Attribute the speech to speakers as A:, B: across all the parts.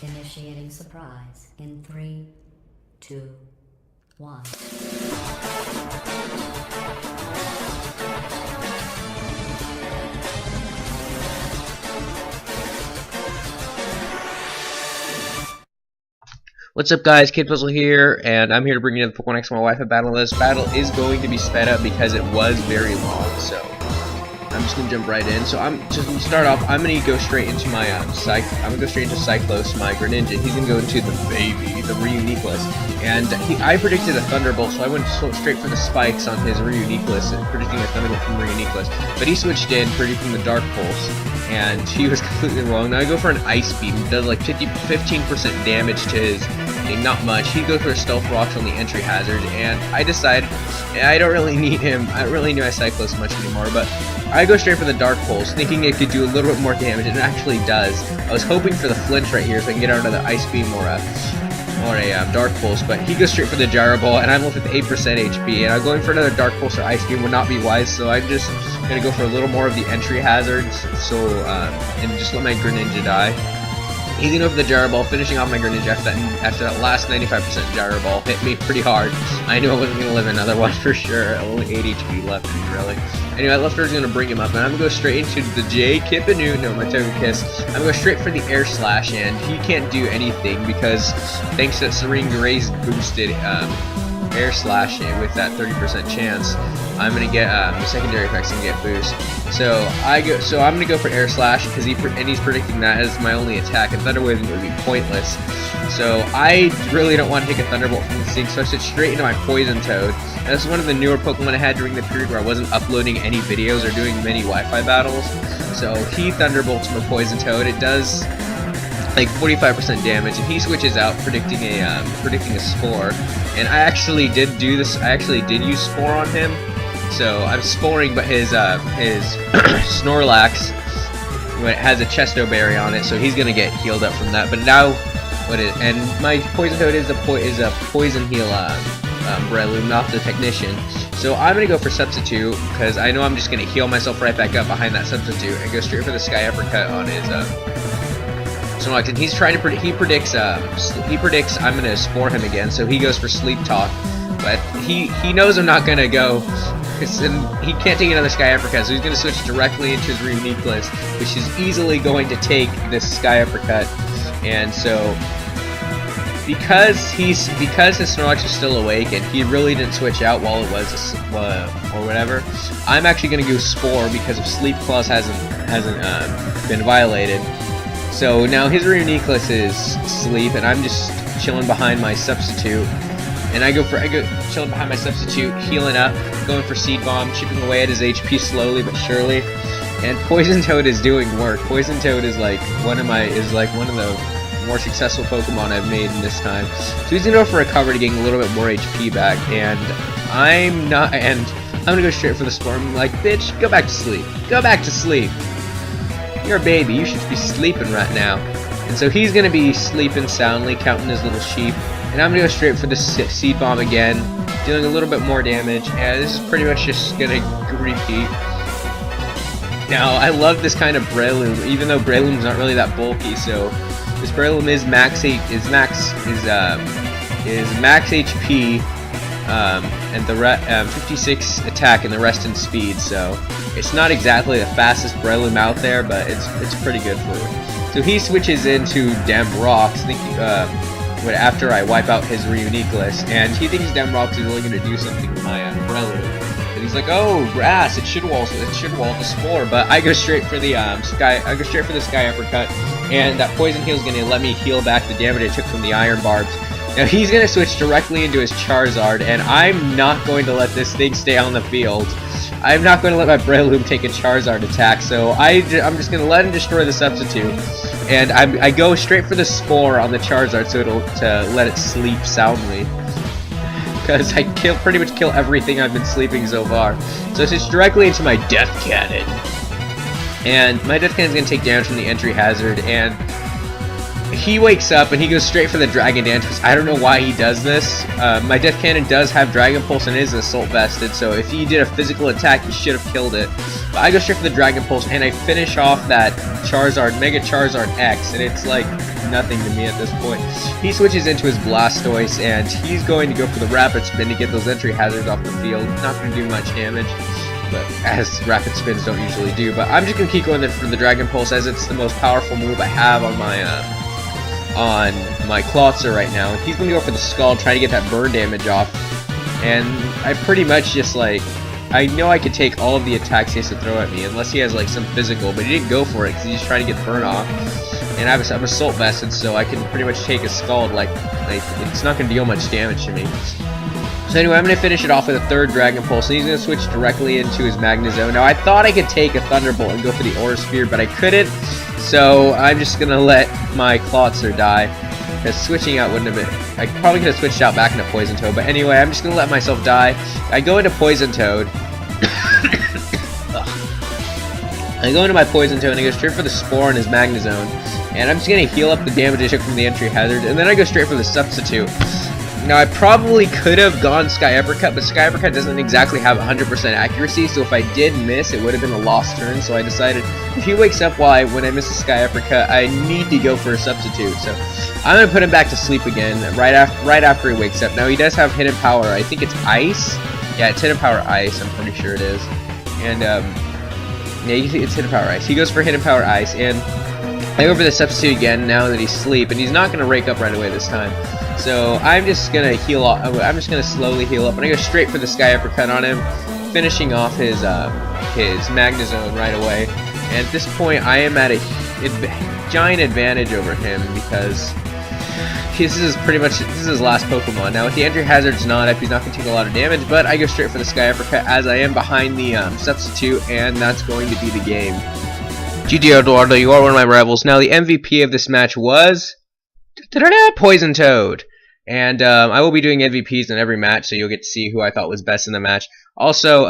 A: Initiating surprise in 3, 2, 1.
B: What's up guys, Kidpuzzle here, and I'm here to bring you the Pokemon X and Y Wi-Fi battle. This battle is going to be sped up because it was very long, so I'm just gonna jump right in. So I'm just gonna start off. I'm gonna go straight into my I'm gonna go straight into Cyclos, my Greninja. He's gonna go into the baby, the Reuniqueless, and I predicted a Thunderbolt, so I went straight for the spikes on his Reuniqueless, predicting a Thunderbolt from Reuniqueless. But he switched in, predicting the Dark Pulse, and he was completely wrong. Now I go for an Ice Beam. It does like 15% damage to his. Not much. He goes for a Stealth Rocks on the entry hazard, and I decide I don't really need him. I don't really need my Cyclos much anymore, but I go straight for the Dark Pulse, thinking it could do a little bit more damage, and it actually does. I was hoping for the flinch right here so I can get out of the Ice Beam or a Dark Pulse, but he goes straight for the Gyro Ball, and I'm left with 8% HP, and I'm going for another Dark Pulse or Ice Beam would not be wise, so I'm just gonna go for a little more of the entry hazards, so and just let my Greninja die. He's gonna go for the Gyro Ball, finishing off my Greninja after that last 95% Gyro Ball hit me pretty hard. I knew I wasn't gonna live another one for sure. Only 8 HP left in me, really. Anyway, Leftovers gonna bring him up, and I'm gonna go straight into the my Togekiss. I'm gonna go straight for the Air Slash, and he can't do anything because thanks to Serene Gray's boosted Air Slash with that 30% chance, I'm gonna get the secondary effects and get boost. So I'm gonna go for Air Slash because he's predicting that as my only attack, and Thunder Wave would be pointless. So I really don't want to take a Thunderbolt from the scene, so I switch straight into my Poison Toad. And this is one of the newer Pokemon I had during the period where I wasn't uploading any videos or doing many Wi-Fi battles. So he Thunderbolts my Poison Toad. It does like 45% damage, and he switches out, predicting a Spore. And I actually did do this. I actually did use Spore on him. So I'm sporing, but his Snorlax has a Chesto Berry on it, so he's gonna get healed up from that. But now, and my Poison Toad is a Poison Heal Breloom, not the Technician. So I'm gonna go for Substitute because I know I'm just gonna heal myself right back up behind that Substitute and go straight for the Sky Uppercut on his Snorlax. And he's trying to he predicts I'm gonna Spore him again, so he goes for Sleep Talk. But he knows I'm not gonna go. He can't take another Sky Uppercut, so he's going to switch directly into his Reuniqueless, which is easily going to take this Sky Uppercut. And so, because his Snorlax is still awake and he really didn't switch out while it was or whatever, I'm actually going to go Spore because if Sleep Clause hasn't been violated. So now his Reuniqueless is Sleep, and I'm just chilling behind my Substitute. And I go chilling behind my Substitute, healing up, going for Seed Bomb, chipping away at his HP slowly but surely. And Poison Toad is doing work. Poison Toad is like one of the more successful Pokemon I've made in this time. So he's gonna go for Recover to gain a little bit more HP back, and I'm gonna go straight for the Spore. I'm like, bitch, go back to sleep. Go back to sleep. You're a baby, you should be sleeping right now. And so he's gonna be sleeping soundly, counting his little sheep. And I'm going to go straight for the Seed Bomb again, dealing a little bit more damage, and this is pretty much just going to repeat. Now, I love this kind of Breloom, even though Breloom's not really that bulky, so this Breloom is max HP, and the 56 attack and the rest in speed, so it's not exactly the fastest Breloom out there, but it's pretty good for it. So he switches into Dem Rocks, thinking, after I wipe out his Reuniqueless, and he thinks Dem Rocks is really going to do something with my Breloom. And he's like, "Oh, grass! It should wall the Spore." But I go straight for the Sky Uppercut, and that Poison Heal is going to let me heal back the damage I took from the Iron Barbs. Now he's going to switch directly into his Charizard, and I'm not going to let this thing stay on the field. I'm not going to let my Breloom take a Charizard attack, so I'm just going to let him destroy the Substitute. And I go straight for the Spore on the Charizard, so to let it sleep soundly. Because I pretty much kill everything I've been sleeping so far. So it's just directly into my Death Cannon. And my Death Cannon is going to take damage from the entry hazard, and he wakes up and he goes straight for the Dragon Dance. I don't know why he does this. My Death Cannon does have Dragon Pulse and is Assault Vested, so if he did a physical attack, he should have killed it. But I go straight for the Dragon Pulse and I finish off that Charizard, Mega Charizard X, and it's like nothing to me at this point. He switches into his Blastoise and he's going to go for the Rapid Spin to get those entry hazards off the field. Not going to do much damage, but as rapid spins don't usually do. But I'm just gonna keep going for the Dragon Pulse as it's the most powerful move I have on my Clawitzer right now. And he's gonna go for the Skull, try to get that burn damage off. And I pretty much just like, I know I could take all of the attacks he has to throw at me unless he has like some physical, but he didn't go for it because he's just trying to get burn off. And I'm Assault Vested, so I can pretty much take a Scald like it's not gonna deal much damage to me. So anyway, I'm going to finish it off with a third Dragon Pulse, and he's going to switch directly into his Magnezone. Now, I thought I could take a Thunderbolt and go for the Aura Sphere, but I couldn't, so I'm just going to let my Clawitzer die, because switching out wouldn't have been... I probably could have switched out back into Poison Toad, but anyway, I'm just going to let myself die. I go into Poison Toad. I go into my Poison Toad, and I go straight for the Spore on his Magnezone, and I'm just going to heal up the damage I took from the entry hazard, and then I go straight for the Substitute. Now, I probably could have gone Sky Uppercut, but Sky Uppercut doesn't exactly have 100% accuracy, so if I did miss, it would have been a lost turn, so I decided if he wakes up when I miss a Sky Uppercut, I need to go for a Substitute, so I'm going to put him back to sleep again right after he wakes up. Now, he does have Hidden Power. I think it's Ice. Yeah, it's Hidden Power Ice, I'm pretty sure it is. And, yeah, it's Hidden Power Ice. He goes for Hidden Power Ice, and I go for the Substitute again now that he's asleep, and he's not going to wake up right away this time. So I'm just gonna heal off. I'm just gonna slowly heal up, and I go straight for the Sky Uppercut on him, finishing off his Magnezone right away. And at this point, I am at a giant advantage over him because this is his last Pokemon. Now with the entry hazards not up, he's not gonna take a lot of damage, but I go straight for the Sky Uppercut as I am behind the Substitute, and that's going to be the game. GG Eduardo, you are one of my rivals. Now the MVP of this match was Poison Toad. And I will be doing MVPs in every match, so you'll get to see who I thought was best in the match. Also,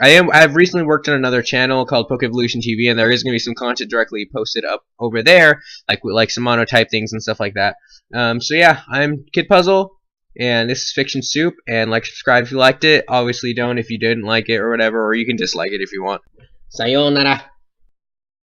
B: I've recently worked on another channel called Pokevolution TV, and there is going to be some content directly posted up over there, like some monotype things and stuff like that. So yeah, I'm Kidpuzzle, and this is Fiction Soup. And subscribe if you liked it. Obviously, don't if you didn't like it or whatever, or you can dislike it if you want. Sayonara.